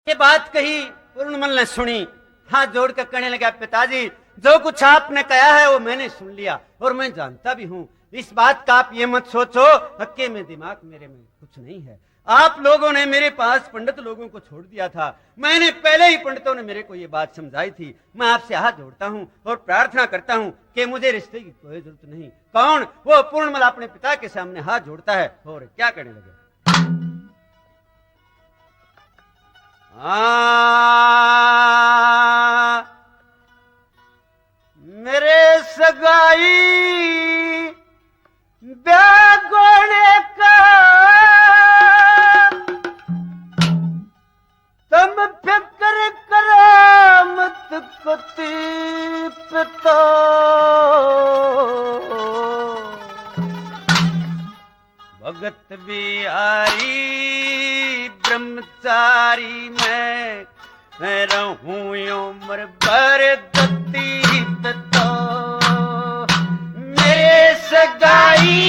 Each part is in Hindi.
ये बात कही पूर्णमल ने सुनी, हाथ जोड़कर कहने लगा, पिताजी जो कुछ आपने कहा है वो मैंने सुन लिया और मैं जानता भी हूँ। इस बात का आप ये मत सोचो हक्के में दिमाग मेरे में कुछ नहीं है। आप लोगों ने मेरे पास पंडित लोगों को छोड़ दिया था, मैंने पहले ही पंडितों ने मेरे को ये बात समझाई थी। मैं आपसे हाथ जोड़ता हूँ और प्रार्थना करता हूँ कि मुझे रिश्ते की कोई जरूरत नहीं। कौन? वो पूर्णमल अपने पिता के सामने हाथ जोड़ता है और क्या कहने लगे, मेरे सगाई ब्यागोने का तुम फिक्र करो मत कति पिता। भगत बिहारी ब्रह्मचारी मैं रहूं उम्र भर दत्ती पिता। मेरे सगाई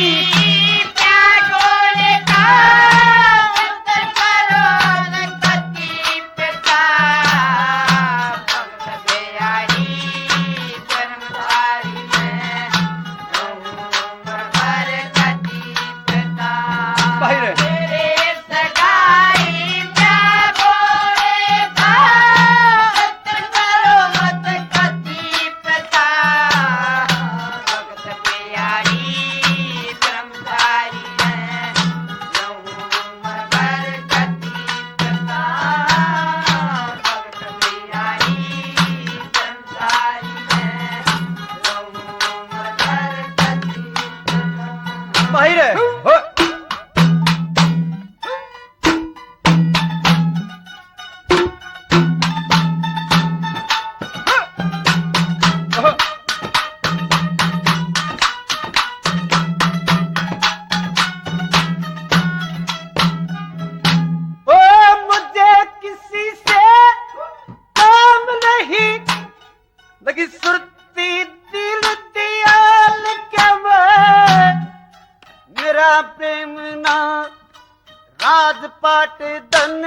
राजपाट धन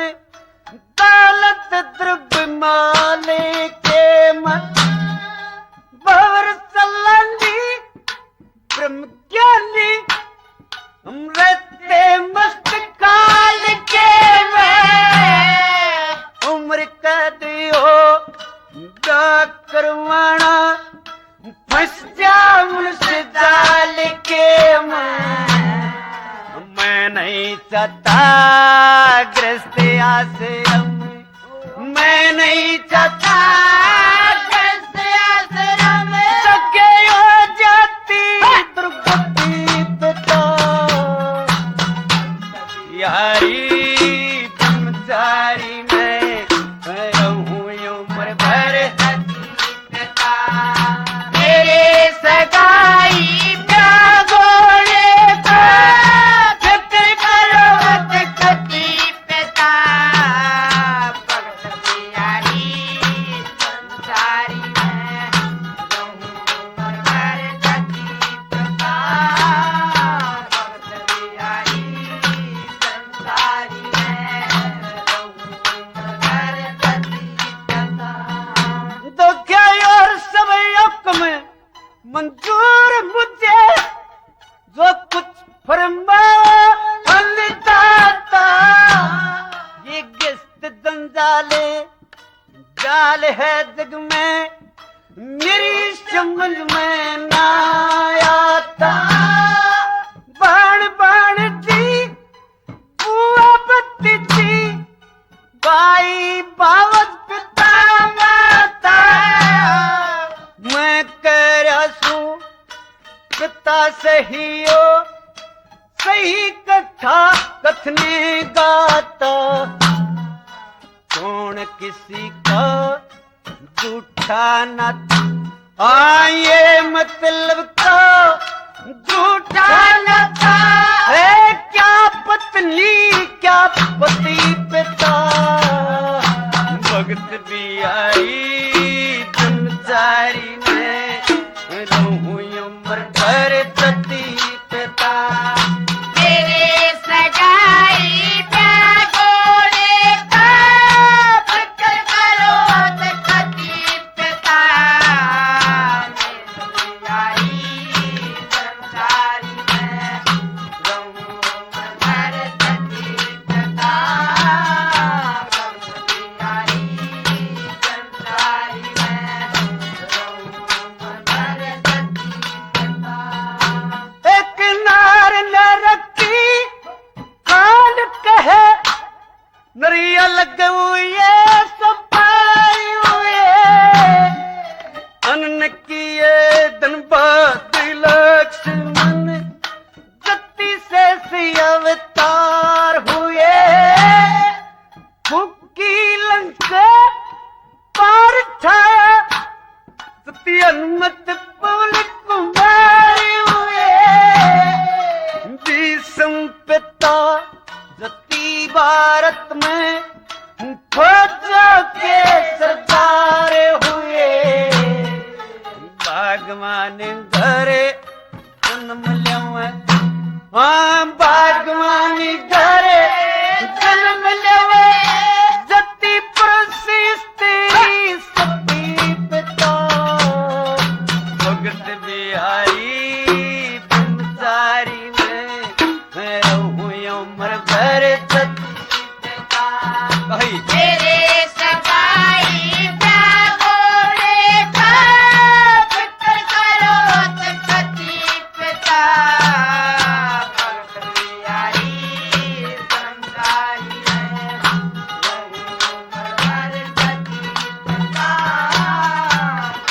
दौलत द्रव्य माले के मन भवर सलानी ब्रह्म ज्ञानी हम रहते मस्त काल के में उम्र कदियो दा करवाना फंस जाऊं से जाल के मैं नहीं चाहता ग्रस्त आश्रम, मैं नहीं चाहता ग्रस्त आश्रम सके हो जाती दुर्गति पिता। यारी ब्रह्मचारी मैं रहूं उम्र भर पिता। मेरे सगाई मंजूर मुझे जो कुछ फरमाया दाता। ये गिस्त जंजाले जाल है जग में मेरी समझ में ना आता। बाण बाण थी बुआ बत्ती थी भाई बावज पिता माता। मैं पिता सही हो सही कथा कथने गाता। कौन किसी का झूठा न आए मतलब का झूठा न था है क्या पत्नी क्या पति पिता। भगत बिहारी ब्रह्मचारी में रहूं उम्र भर दत्ती पिता। मेरे सगाई ब्यागोने का संग से पार छाया सती अनुमत पवल कुमारी हुए भीष्म पिता जति भारत में फौजों के सरदार हुए भगवान घरे जन्म लेवे हाँ भगवान घरे जन्म लेवे जति पुरुष स्त्री सती पिता भगत बिहारी ब्रह्मचारी मैं रहूं उम्र भर सती पिता कही तेरे सगाई जागोरे था फिक्र करो सती पिता भगत बिहारी ब्रह्मचारी है रहूं उम्र भर सती पिता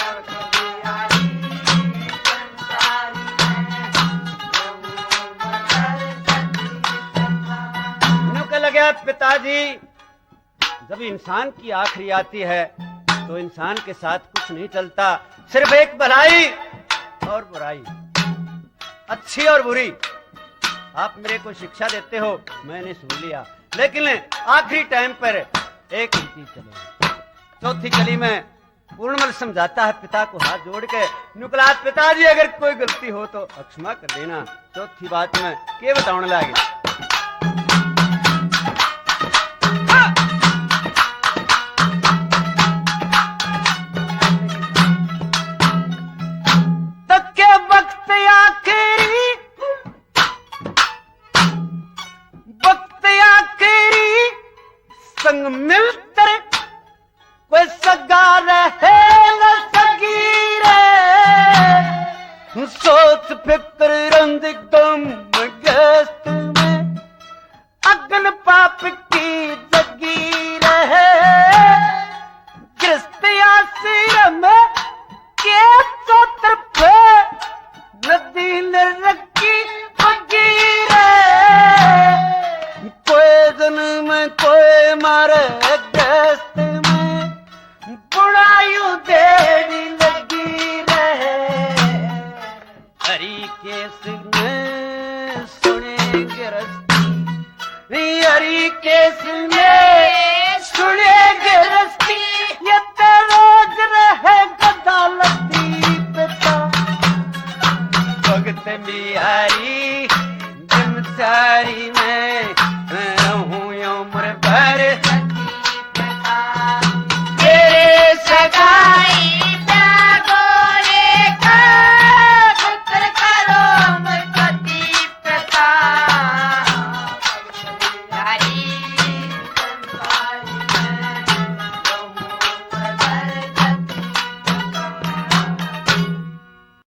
भगत बिहारी ब्रह्मचारी है रहूं उम्र भर सती पिता। उनको लगा पिताजी जब इंसान की आखिरी आती है तो इंसान के साथ कुछ नहीं चलता सिर्फ एक भलाई और बुराई अच्छी और बुरी आप मेरे को शिक्षा देते हो मैंने सुन लिया लेकिन आखिरी टाइम पर एक ही चीज चलेगी चौथी कली में पूर्णमल समझाता है पिता को हाथ जोड़ के निकला पिताजी अगर कोई गलती हो तो क्षमा कर देना चौथी बात में के बताने लगे संग मिलकर कोई सगा रहे न सगी रे सोच फिक्र रंग गम गस्त में अगन पाप की जगी रहे गृहस्थिया सिर में के चौतर पे नदी न रखी पगी रे कोई जन्म कोई मारे गस्त में बुराइयों देरी लगी रहे हरी केस में सुने गिरस्ती हरी केस में